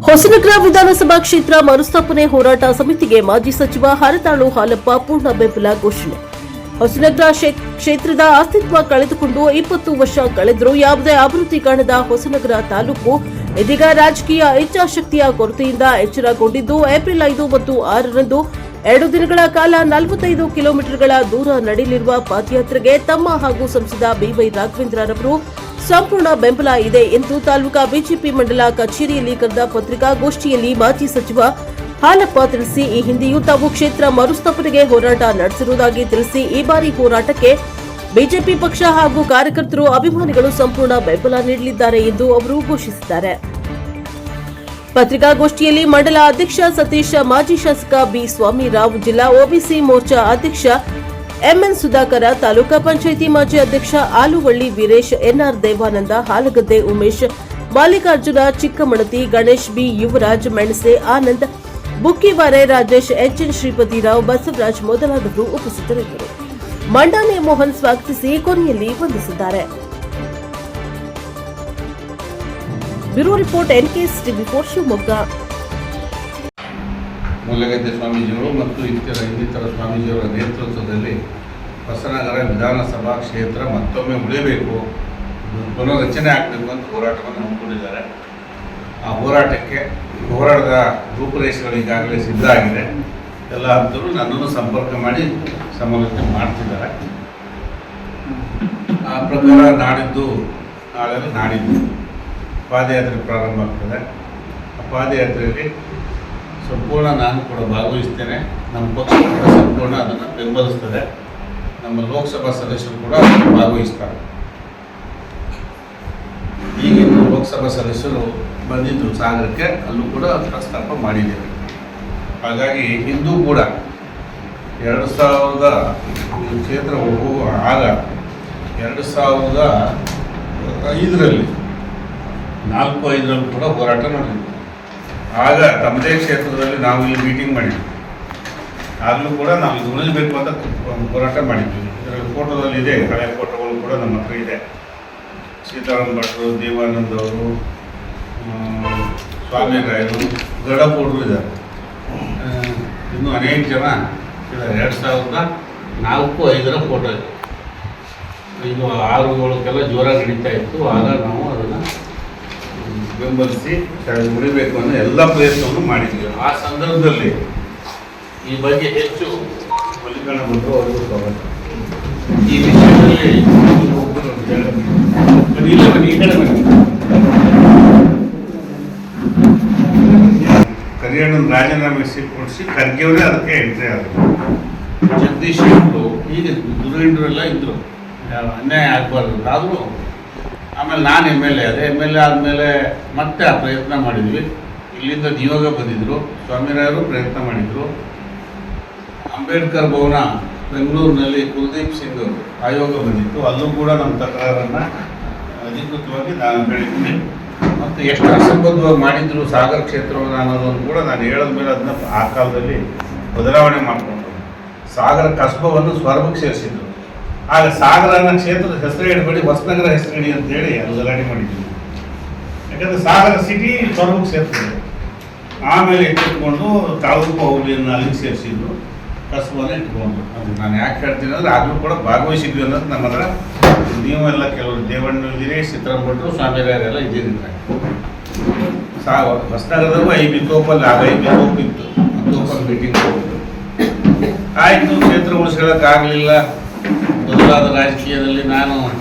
ಹೊಸನಗರ ವಿಧಾನಸಭಾ ಕ್ಷೇತ್ರ ಮರುಸ್ಥಾಪನೆ ಹೋರಾಟ ಸಮಿತಿಗೆ ಮಾಜಿ ಸಚಿವ ಹರತಾಳು ಹಾಲಪ್ಪ ಪೂರ್ಣ ಬೆಂಬಲ ಘೋಷಣೆ. ಹೊಸನಗರ ಕ್ಷೇತ್ರದ ಅಸ್ತಿತ್ವ ಕಳೆದುಕೊಂಡು 20 ವರ್ಷ ಕಳೆದರೂ ಯಾವುದೇ ಅಭಿವೃದ್ಧಿ ಕಾಣದ ಹೊಸನಗರ ತಾಲೂಕು ಇದೀಗ ರಾಜಕೀಯ ಇಚ್ಛಾಶಕ್ತಿಯ ಕೊರತೆಯಿಂದ ಎಚ್ಚರಗೊಂಡಿದ್ದು ಏಪ್ರಿಲ್ 5 ಮತ್ತು 6ರಂದು 2 ದಿನಗಳ ಕಾಲ 45 ಕಿಲೋಮೀಟರ್ಗಳ ದೂರ ನಡೆಯಲಿರುವ ಪಾದಯಾತ್ರೆಗೆ ತಮ್ಮ ಹಾಗೂ ಸಂಸದ ಬಿವೈ ರಾಘವೇಂದ್ರರವರು ಸಂಪೂರ್ಣ ಬೆಂಬಲ ಇದೆ ಎಂದು ತಾಲೂಕಾ ಬಿಜೆಪಿ ಮಂಡಲ ಕಚೇರಿಯಲ್ಲಿ ಕರೆದ ಪತ್ರಿಕಾಗೋಷ್ಠಿಯಲ್ಲಿ ಮಾಜಿ ಸಚಿವ ಹಾಲಪ್ಪ ತಿಳಿಸಿ, ಈ ಹಿಂದೆಯೂ ತಾವು ಕ್ಷೇತ್ರ ಮರುಸ್ಥಾಪನೆಗೆ ಹೋರಾಟ ನಡೆಸಿರುವುದಾಗಿ ತಿಳಿಸಿ, ಈ ಬಾರಿ ಹೋರಾಟಕ್ಕೆ ಬಿಜೆಪಿ ಪಕ್ಷ ಹಾಗೂ ಕಾರ್ಯಕರ್ತರು ಅಭಿಮಾನಿಗಳು ಸಂಪೂರ್ಣ ಬೆಂಬಲ ನೀಡಲಿದ್ದಾರೆ ಎಂದು ಅವರು ಘೋಷಿಸಿದ್ದಾರೆ. ಪತ್ರಿಕಾಗೋಷ್ಠಿಯಲ್ಲಿ ಮಂಡಲ ಅಧ್ಯಕ್ಷ ಸತೀಶ್, ಮಾಜಿ ಶಾಸಕ ಬಿ ಸ್ವಾಮಿರಾವ್, ಜಿಲ್ಲಾ ಒಬಿಸಿ ಮೋರ್ಚಾ ಅಧ್ಯಕ್ಷ ಎಂಎನ್ ಸುಧಾಕರ, ತಾಲೂಕಾ ಪಂಚಾಯಿತಿ ಮಾಜಿ ಅಧ್ಯಕ್ಷ Aluvalli Veeresh, NR Devananda, Halagadde Umesh, Mallikarjuna Chikkamanathi, Ganesh B, Yuvaraj, Menase Anand, Bukkiware Rajesh, HN Shripathirao, Basavaraj ಮೊದಲಾದವರು ಉಪಸ್ಥಿತರಿದ್ದರು. ಮಂಡಾನೆ ಮೋಹನ್ ಸ್ವಾಗತಿಸಿ ಕೊನೆಯಲ್ಲಿ ವಂದಿಸಿದ್ದಾರೆ. ಬ್ಯೂರೋ ರಿಪೋರ್ಟ್ ಎನ್ಕೆಎಸ್ ಟಿವಿ4 ಶಿವಮೊಗ್ಗ. ಮೂಲೆಗದ್ದೆ ಸ್ವಾಮೀಜಿಗಳು ಮತ್ತು ಇನ್ನಿತರ ಸ್ವಾಮೀಜಿಯವರ ನೇತೃತ್ವದಲ್ಲಿ ಹೊಸನಗರ ವಿಧಾನಸಭಾ ಕ್ಷೇತ್ರ ಮತ್ತೊಮ್ಮೆ ಉಳಿಯಬೇಕು, ಪುನರ್ರಚನೆ ಆಗಬೇಕು ಅಂತ ಹೋರಾಟವನ್ನು ಹಮ್ಮಿಕೊಂಡಿದ್ದಾರೆ. ಆ ಹೋರಾಟದ ರೂಪುರೇಷೆಗಳು ಈಗಾಗಲೇ ಸಿದ್ಧ ಆಗಿದೆ. ಎಲ್ಲ ಹಂತರು ನನ್ನನ್ನು ಸಂಪರ್ಕ ಮಾಡಿ ಸಮಾಲೋಚನೆ ಮಾಡ್ತಿದ್ದಾರೆ. ಆ ಪ್ರಕಾರ ನಾಡಿದ್ದು ಪಾದಯಾತ್ರೆ ಪ್ರಾರಂಭ ಆಗ್ತದೆ. ಆ ಪಾದಯಾತ್ರೆಯಲ್ಲಿ ಸಂಪೂರ್ಣ ನಾನು ಕೂಡ ಭಾಗವಹಿಸ್ತೇನೆ. ನಮ್ಮ ಪಕ್ಷ ಕೂಡ ಸಂಪೂರ್ಣ ಅದನ್ನು ಬೆಂಬಲಿಸ್ತದೆ. ನಮ್ಮ ಲೋಕಸಭಾ ಸದಸ್ಯರು ಕೂಡ ಭಾಗವಹಿಸ್ತಾರೆ. ಈಗಿನ ಲೋಕಸಭಾ ಸದಸ್ಯರು ಬಂದಿದ್ದು ಸಾಗರಕ್ಕೆ, ಅಲ್ಲೂ ಕೂಡ ಪ್ರಸ್ತಾಪ ಮಾಡಿದ್ದೇವೆ. ಹಾಗಾಗಿ ಇಂದು ಕೂಡ 2000 ಕ್ಷೇತ್ರ ಹೋಗುವ ಆಗ 2005ರಲ್ಲಿ 4-5ರಲ್ಲಿ ಕೂಡ ಹೋರಾಟ ನಡೆದಿತ್ತು. ಆಗ ತಮ್ಮದೇ ಕ್ಷೇತ್ರದಲ್ಲಿ ನಾವು ಇಲ್ಲಿ ಮೀಟಿಂಗ್ ಮಾಡಿದ್ವಿ. ಆಗಲೂ ಕೂಡ ನಾವು ಇದು ಉಳಿಸಬೇಕು ಅಂತ ಹೋರಾಟ ಮಾಡಿದ್ವಿ. ಇದರಲ್ಲಿ ಫೋಟೋದಲ್ಲಿ ಇದೆ, ಹಳೆಯ ಫೋಟೋಗಳು ಕೂಡ ನಮ್ಮ ಹತ್ರ ಇದೆ. ಸೀತಾರಾಮ್ ಭಟ್ರು, ದೇವಾನಂದ್ ಅವರು, ಸ್ವಾಮಿರಾಯರು, ಗಡಪೂಡ್ರು ಇದ್ದಾರೆ. ಇನ್ನೂ ಅನೇಕ ಜನ ಇದ್ದಾರೆ. 2004-5ರ ಫೋಟೋ ಇದೆ. ಇದು 6-7ಕ್ಕೆಲ್ಲ ಜೋರಾಗಿ ನಡೀತಾ ಇತ್ತು. ಆಗ ನಾವು ಅದನ್ನು ಬೆಂಬಲಿಸಿ ಉಳಿಬೇಕು ಅನ್ನೋ ಎಲ್ಲ ಪ್ರಯತ್ನವನ್ನು ಮಾಡಿದ್ವಿ. ಆ ಸಂದರ್ಭದಲ್ಲಿ ಈ ಬಗ್ಗೆ ಹೆಚ್ಚು ಮಲ್ಲಿಕಾರ್ಜುನ ಬಂದರು, ಅವರಿಗೂ ಸ್ವಾಗತ. ಈ ವಿಷಯದಲ್ಲಿ ಕರಿಯಣ್ಣನ ರಾಜೀನಾಮೆ ಕೊಡಿಸಿ ಖರ್ಗೆಯವರೇ ಅದಕ್ಕೆ ಎಂಟ್ರಿ ಆದರು. ಜಗದೀಶ್ ಅವರು ಈಗ ದುರ್ಗಂಡರೆಲ್ಲ ಇದ್ದರು, ಅನ್ಯಾಯ ಆಗಬಾರ್ದು. ಆದರೂ ಆಮೇಲೆ ನಾನು MLA ಅದೇ MLA ಆದಮೇಲೆ ಮತ್ತೆ ಆ ಪ್ರಯತ್ನ ಮಾಡಿದ್ವಿ. ಇಲ್ಲಿಂದ ನಿಯೋಗ ಬಂದಿದ್ದರು, ಸ್ವಾಮಿರಾಯರು ಪ್ರಯತ್ನ ಮಾಡಿದರು. ಅಂಬೇಡ್ಕರ್ ಭವನ ಬೆಂಗಳೂರಿನಲ್ಲಿ ಕುಲದೀಪ್ ಸಿಂಗ್ ಆಯೋಗ ಬಂದಿತ್ತು, ಅಲ್ಲೂ ಕೂಡ ನಮ್ಮ ತಕರಾರನ್ನು ಅಧಿಕೃತವಾಗಿ ನಾನು ಹೇಳಿದ್ದೀನಿ. ಮತ್ತು ಎಷ್ಟು ಅಸಂಬದ್ಧವಾಗಿ ಮಾಡಿದ್ರು ಸಾಗರ ಕ್ಷೇತ್ರವನ್ನು ಅನ್ನೋದನ್ನು ಕೂಡ ನಾನು ಹೇಳಿದ ಮೇಲೆ ಅದನ್ನ ಆ ಕಾಲದಲ್ಲಿ ಬದಲಾವಣೆ ಮಾಡಿಕೊಂಡು ಸಾಗರ ಕಸ್ಬವನ್ನು ಸ್ವರ್ಗಕ್ಕೆ ಸೇರಿಸಿದ್ರು. ಆಗ ಸಾಗರನ ಕ್ಷೇತ್ರದ ಹೆಸರು ಇಡಬೇಡಿ, ಹೊಸನಗರ ಹೆಸರು ಇಡಿ ಅಂತೇಳಿ ಅದು ಗಲಾಟೆ ಮಾಡಿದ್ವಿ. ಯಾಕಂದರೆ ಸಾಗರ ಸಿಟಿ ಸ್ವರ್ಗಕ್ಕೆ ಸೇರ್ತದೆ. ಆಮೇಲೆ ಎತ್ತಿಟ್ಕೊಂಡು ತಾಲೂಕು ಹೋಬಳಿಯನ್ನು ಅಲ್ಲಿಗೆ ಸೇರಿಸಿದ್ರು, ಕಸಬನ್ನು ಇಟ್ಕೊಂಡು. ಅದು ನಾನು ಯಾಕೆ ಹೇಳ್ತೀನಿ ಅಂದರೆ ಆಗಲೂ ಕೂಡ ಭಾಗವಹಿಸಿದ್ವಿ ಅನ್ನೋದು ನಮ್ಮ ಹತ್ರ ನೀವೆಲ್ಲ ಕೆಲವರು ದೇವಣ್ಣ ಇದ್ದೀರಿ, ಸೀತಾರಾಮ್ ಭಟ್ರು, ಸ್ವಾಮಿರಾಯರೆಲ್ಲ ಇದ್ದೀರಿದ್ದಾರೆ. ಹೊಸನಗರದಲ್ಲೂ IB ತೋಪಲ್ಲಿ ಆಗ IB ತೋಪ್ ಇತ್ತು, ತೋಪಲ್ಲಿ ಮೀಟಿಂಗ್ ಆಯಿತು. ಕ್ಷೇತ್ರ ಉಳಿಸ್ಕೊಳ್ಳೋಕ್ಕಾಗಲಿಲ್ಲ. ಬದಲಾದ ರಾಜಕೀಯದಲ್ಲಿ ನಾನು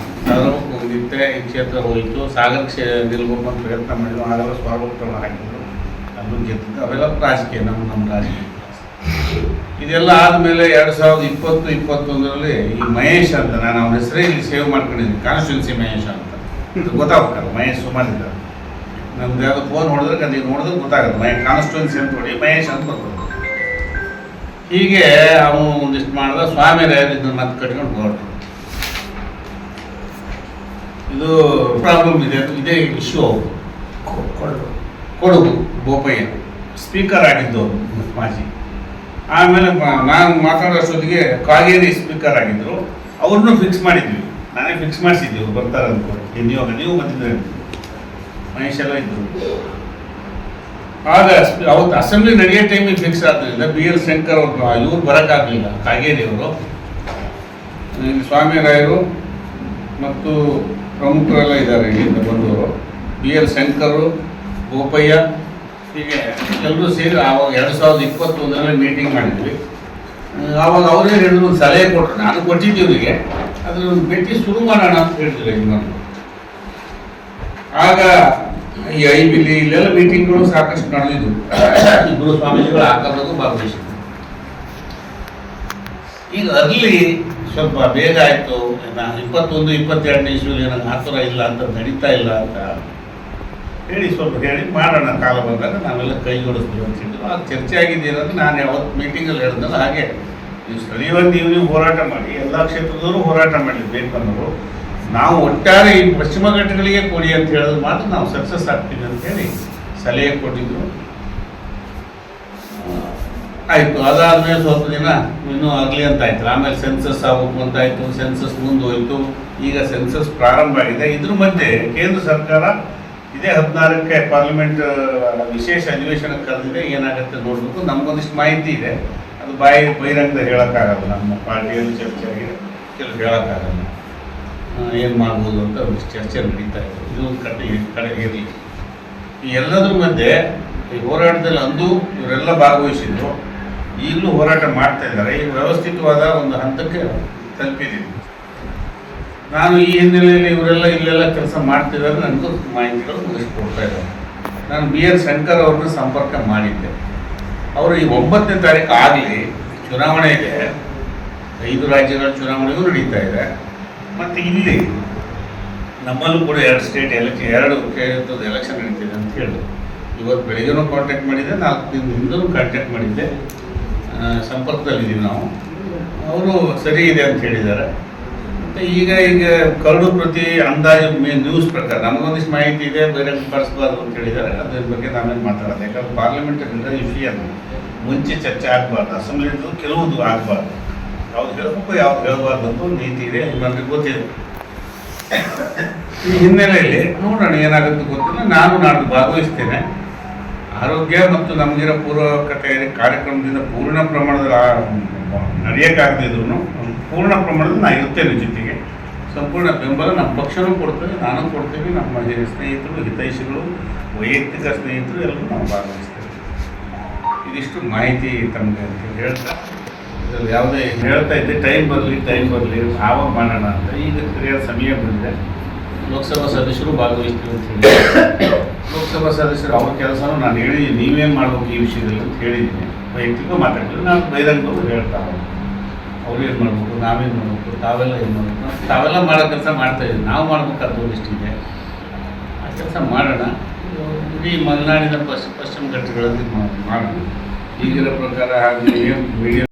ಸಾಗರಕ್ಕೆ ಹೋಗಿದ್ದೆ, ಈ ಕ್ಷೇತ್ರ ಹೋಯಿತು. ಸಾಗರ ನಿಲ್ಬೇಕು ಅಂತ ಪ್ರಯತ್ನ ಮಾಡಿದ್ರು. ಆಗೆಲ್ಲ ಸ್ವಾಗತ ಹಾಕಿದ್ರು, ಅಲ್ಲೂ ಗೆದ್ದು. ಅವೆಲ್ಲ ರಾಜಕೀಯ, ನಮ್ಮ ರಾಜಕೀಯ. ಇದೆಲ್ಲ ಆದಮೇಲೆ 2020-21ರಲ್ಲಿ ಈ ಮಹೇಶ್ ಅಂತ, ನಾನು ಅವನ ಹೆಸರೇ ಇಲ್ಲಿ ಸೇವ್ ಮಾಡ್ಕೊಂಡಿದ್ದೀನಿ, ಕಾನ್ಸ್ಟಿಟ್ಯೂನ್ಸಿ ಮಹೇಶ್ ಅಂತ. ಇದು ಗೊತ್ತಾಗ್ಬೇಕಲ್ಲ, ಮಹೇಶ್ ಸುಮಾರು ಇದ್ದಾರೆ. ನಮ್ದು ಯಾವುದೋ ಫೋನ್ ಹೊಡೆದ್ರೆ ನೀವು ನೋಡಿದ್ರೆ ಗೊತ್ತಾಗುತ್ತೆ. ಕಾನ್ಸ್ಟಿಟ್ಯೂನ್ಸಿ ಅಂತ ನೋಡಿ ಮಹೇಶ್ ಅಂತ ಬರ್ಬೋದು. ಹೀಗೆ ಅವನು ಒಂದಿಷ್ಟು ಮಾಡಿದ. ಸ್ವಾಮಿರಾಯರು ಇದನ್ನ ಮತ್ತೆ ಕಟ್ಕೊಂಡು ಹೊರಟರು. ಇದು ಪ್ರಾಬ್ಲಮ್ ಇದೆ, ಇದೇ ಇಶ್ಯೂ. ಅವರು ಕೊಡಗು ಬೋಪಯ್ಯ ಸ್ಪೀಕರ್ ಆಗಿದ್ದವರು ಮಾಜಿ. ಆಮೇಲೆ ನಾನು ಮಾತಾಡೋಷ್ಟೊತ್ತಿಗೆ ಕಾಗೇರಿ ಸ್ಪೀಕರ್ ಆಗಿದ್ದರು. ಅವ್ರನ್ನೂ ಫಿಕ್ಸ್ ಮಾಡಿದ್ವಿ, ನಾನೇ ಫಿಕ್ಸ್ ಮಾಡಿಸಿದ್ವಿ. ಅವ್ರು ಬರ್ತಾರೆ ಅಂದ್ಕೊಂಡು ನೀವು ಬಂದಿದ್ರೆ ಮಹೇಶ್ ಎಲ್ಲ ಇದ್ದರು. ಆಗ ಅವತ್ತು ಅಸೆಂಬ್ಲಿ ನಡೆಯೋ ಟೈಮಿಗೆ ಫಿಕ್ಸ್ ಆದ್ದರಿಂದ BL ಶಂಕರ್ ಅವರು ಇವ್ರು ಬರೋಕ್ಕಾಗಲಿಲ್ಲ, ಕಾಗೇರಿಯವರು, ಸ್ವಾಮಿರಾಯರು ಮತ್ತು ಪ್ರಮುಖರೆಲ್ಲ ಇದ್ದಾರೆ ಇಲ್ಲಿಂದ ಬಂದವರು, BL ಶಂಕರು, ಗೋಪಯ್ಯ, ಹೀಗೆ ಎಲ್ಲರೂ ಸೇರಿ ಆವಾಗ 2021 ಮೀಟಿಂಗ್ ಮಾಡಿದ್ವಿ. ಆವಾಗ ಅವರೇ ಹೇಳಿದ್ರು, ಒಂದು ಸಲಹೆ ಕೊಟ್ಟರು, ನಾನು ಕೊಟ್ಟಿದ್ದೆ ಇವರಿಗೆ, ಅದ್ರ ಒಂದು ಭೇಟಿ ಶುರು ಮಾಡೋಣ ಅಂತ ಹೇಳಿದ್ರು ಯಜಮಾನರು. ಆಗ ಈ IBಲಿ ಇಲ್ಲೆಲ್ಲ ಮೀಟಿಂಗ್ಗಳು ಸಾಕಷ್ಟು ನಡೆದಿದ್ದು, ಇಬ್ಬರು ಸ್ವಾಮೀಜಿಗಳು ಆಕಾರದ್ದು ಭಾಗವಹಿಸಿದ್ರು. ಈಗ ಅಲ್ಲಿ ಸ್ವಲ್ಪ ಬೇಗ ಆಯಿತು, 21-22 ಇಸ್ವಿಲಿ ನನಗೆ ಆ ಥರ ಇಲ್ಲ ಅಂತ, ನಡೀತಾ ಇಲ್ಲ ಅಂತ ಹೇಳಿ ಸ್ವಲ್ಪ ಹೇಳಿ ಮಾಡೋಣ, ಕಾಲ ಬಂದಾಗ ನಾವೆಲ್ಲ ಕೈ ಜೋಡಿಸ್ತೀವಿ ಅಂತ ಹೇಳಿದ್ರು. ಅದು ಚರ್ಚೆ ಆಗಿದ್ದೇನಂದ್ರೆ ನಾನು ಯಾವತ್ತು ಮೀಟಿಂಗಲ್ಲಿ ಹೇಳಿದ್ನಲ್ಲ, ಹಾಗೆ ನೀವು ಸ್ಥಳೀಯವಾಗಿ ನೀವು ಹೋರಾಟ ಮಾಡಿ, ಎಲ್ಲ ಕ್ಷೇತ್ರದವರು ಹೋರಾಟ ಮಾಡಲಿ ಬೇಕನ್ನೋರು, ನಾವು ಒಟ್ಟಾರೆ ಈ ಪಶ್ಚಿಮ ಘಟ್ಟಗಳಿಗೆ ಕೊಡಿ ಅಂತ ಹೇಳಿದ್ರೆ ಮಾತ್ರ ನಾವು ಸಕ್ಸಸ್ ಆಗ್ತೀವಿ ಅಂತ ಹೇಳಿ ಸಲಹೆ ಕೊಟ್ಟಿದ್ರು. ಆಯಿತು. ಅದಾದಮೇಲೆ ಸ್ವಲ್ಪ ದಿನ ಇನ್ನೂ ಆಗಲಿ ಅಂತ ಆಯ್ತು. ಆಮೇಲೆ ಸೆನ್ಸಸ್ ಆಗಬೇಕು ಅಂತಾಯಿತು, ಸೆನ್ಸಸ್ ಮುಂದೋಯ್ತು. ಈಗ ಸೆನ್ಸಸ್ ಪ್ರಾರಂಭ ಆಗಿದೆ. ಇದ್ರ ಮಧ್ಯೆ ಕೇಂದ್ರ ಸರ್ಕಾರ ಇದೇ 16ಕ್ಕೆ ಪಾರ್ಲಿಮೆಂಟ್ ವಿಶೇಷ ಅಧಿವೇಶನ ಕರೆದಿದೆ. ಏನಾಗುತ್ತೆ ನೋಡಬೇಕು. ನಮಗೊಂದಿಷ್ಟು ಮಾಹಿತಿ ಇದೆ, ಅದು ಬಹಿರಂಗದ ಹೇಳೋಕ್ಕಾಗಲ್ಲ. ನಮ್ಮ ಪಾರ್ಟಿಯಲ್ಲಿ ಚರ್ಚೆ ಆಗಿದೆ, ಕೆಲವು ಹೇಳೋಕ್ಕಾಗಲ್ಲ. ಏನು ಮಾಡ್ಬೋದು ಅಂತ ಒಂದಿಷ್ಟು ಚರ್ಚೆ ನಡೀತಾ ಇದೆ. ಇದು ಒಂದು ಕಡೆ ಇರಲಿ. ಈ ಎಲ್ಲದ್ರ ಮಧ್ಯೆ ಈ ಹೋರಾಟದಲ್ಲಿ ಅಂದು ಇವರೆಲ್ಲ ಭಾಗವಹಿಸಿದ್ರು, ಈಗಲೂ ಹೋರಾಟ ಮಾಡ್ತಾ ಇದ್ದಾರೆ. ಈ ವ್ಯವಸ್ಥಿತವಾದ ಒಂದು ಹಂತಕ್ಕೆ ತಲುಪಿದ್ದೀವಿ. ನಾನು ಈ ಹಿನ್ನೆಲೆಯಲ್ಲಿ ಇವರೆಲ್ಲ ಇಲ್ಲೆಲ್ಲ ಕೆಲಸ ಮಾಡ್ತಿದ್ದಾರೆ, ನನಗೂ ಮಾಹಿತಿಗಳು ಮುಗಿಸ್ಕೊಡ್ತಾ ಇದ್ದಾರೆ. ನಾನು BL ಶಂಕರ್ ಅವ್ರನ್ನ ಸಂಪರ್ಕ ಮಾಡಿದ್ದೆ. ಅವರು ಈ 9ನೇ ತಾರೀಕು ಆಗಲಿ, ಚುನಾವಣೆ ಇದೆ, 5 ರಾಜ್ಯಗಳ ಚುನಾವಣೆಗೂ ನಡೀತಾ ಇದೆ. ಮತ್ತು ಇಲ್ಲಿ ನಮ್ಮಲ್ಲೂ ಕೂಡ 2 ಸ್ಟೇಟ್ ಎಲೆಕ್ಷನ್, 2 ಕ್ಷೇತ್ರದ ಎಲೆಕ್ಷನ್ ನಡೀತಿದೆ ಅಂತ ಹೇಳಿದ್ರು. ಇವತ್ತು ಬೆಳಿಗ್ಗೆನೂ ಕಾಂಟ್ಯಾಕ್ಟ್ ಮಾಡಿದ್ದೆ, 4 ದಿನದಿಂದಲೂ ಕಾಂಟ್ಯಾಕ್ಟ್ ಮಾಡಿದ್ದೆ, ಸಂಪರ್ಕದಲ್ಲಿದ್ದೀವಿ ನಾವು. ಅವರು ಸರಿ ಇದೆ ಅಂತ ಹೇಳಿದ್ದಾರೆ. ಮತ್ತು ಈಗ ಕರಡು ಪ್ರತಿ ಅಂದಾಜು ನ್ಯೂಸ್ ಪ್ರಕಾರ ನಮಗೊಂದಿಷ್ಟು ಮಾಹಿತಿ ಇದೆ, ಬೇರೆ ಕಳಿಸ್ಬಾರ್ದು ಅಂತ ಹೇಳಿದ್ದಾರೆ. ಅದ್ರ ಬಗ್ಗೆ ನಾವೇನು ಮಾತಾಡೋದು, ಯಾಕಂದ್ರೆ ಪಾರ್ಲಿಮೆಂಟರಿಂದ ವಿಷಯವನ್ನು ಮುಂಚೆ ಚರ್ಚೆ ಆಗಬಾರ್ದು, ಅಸೆಂಬ್ಲಿದು ಕೆಲವುದು ಆಗಬಾರ್ದು, ಯಾವ್ದು ಹೇಳಬೇಕು ಯಾವ್ದು ಹೇಳಬಾರ್ದು ಅಂತ ಒಂದು ನೀತಿ ಇದೆ, ನನಗೆ ಗೊತ್ತಿದೆ. ಈ ಹಿನ್ನೆಲೆಯಲ್ಲಿ ನೋಡೋಣ ಏನಾಗುತ್ತೆ ಗೊತ್ತಿಲ್ಲ. ನಾನು ನಾಡ್ದು ಭಾಗವಹಿಸ್ತೇನೆ. ಆರೋಗ್ಯ ಮತ್ತು ನಮಗಿರೋ ಪೂರ್ವಕ ತಯಾರಿ ಕಾರ್ಯಕ್ರಮದಿಂದ ಪೂರ್ಣ ಪ್ರಮಾಣದಲ್ಲಿ ನಡೆಯೋಕ್ಕಾಗದಿದ್ರು ಪೂರ್ಣ ಪ್ರಮಾಣದಲ್ಲಿ ನಾನು ಇರ್ತೇನೆ ಜೊತೆಗೆ. ಸಂಪೂರ್ಣ ಬೆಂಬಲ ನಮ್ಮ ಪಕ್ಷನೂ ಕೊಡ್ತೇವೆ, ನಾನು ಕೊಡ್ತೇವೆ, ನಮ್ಮ ಸ್ನೇಹಿತರು, ಹಿತೈಷಿಗಳು, ವೈಯಕ್ತಿಕ ಸ್ನೇಹಿತರು ಎಲ್ಲರೂ ನಾವು ಭಾಗವಹಿಸ್ತೇವೆ. ಇದಿಷ್ಟು ಮಾಹಿತಿ ತಮಗೆ ಅಂತ ಹೇಳ್ತಾ, ಇದರಲ್ಲಿ ಯಾವುದೇ ಹೇಳ್ತಾ ಇದ್ದೆ ಟೈಮ್ ಬರಲಿ ಆವಾಗ ಮಾಡೋಣ ಅಂತ. ಈಗ ಸರಿಯಾದ ಸಮಯ ಬಂದಿದೆ. ಲೋಕಸಭಾ ಸದಸ್ಯರು ಭಾಗವಹಿಸ್ತೀವಿ ಅಂತ ಹೇಳಿ, ಲೋಕಸಭಾ ಸದಸ್ಯರು ಅವ್ರ ಕೆಲಸನೂ ನಾನು ಹೇಳಿದ್ದೀನಿ, ನೀವೇನು ಮಾಡ್ಬೇಕು ಈ ವಿಷಯದಲ್ಲಿ ಅಂತ ಹೇಳಿದ್ದೀನಿ. ವೈಯಕ್ತಿಕ ಮಾತಾಡ್ತೀವಿ, ನಾನು ಬಹಿರಂಗವಾಗಿ ಹೇಳ್ತಾ ಅವ್ರು ಏನು ಮಾಡ್ಬೇಕು, ನಾವೇನು ಮಾಡಬೇಕು, ತಾವೆಲ್ಲ ಏನು ಮಾಡಬೇಕು, ತಾವೆಲ್ಲ ಮಾಡೋ ಕೆಲಸ ಮಾಡ್ತಾಯಿದ್ದೀವಿ. ನಾವು ಮಾಡ್ಬೇಕಾದ ಒಂದಿಷ್ಟಿದೆ, ಆ ಕೆಲಸ ಮಾಡೋಣ. ಇಡೀ ಮಲೆನಾಡಿನ ಪಶ್ಚಿಮ ಘಟ್ಟಗಳಲ್ಲಿ ಮಾಡೋಣ. ಈಗಿರೋ ಪ್ರಕಾರ ಹಾಗೆ ಮೀಡಿಯಾ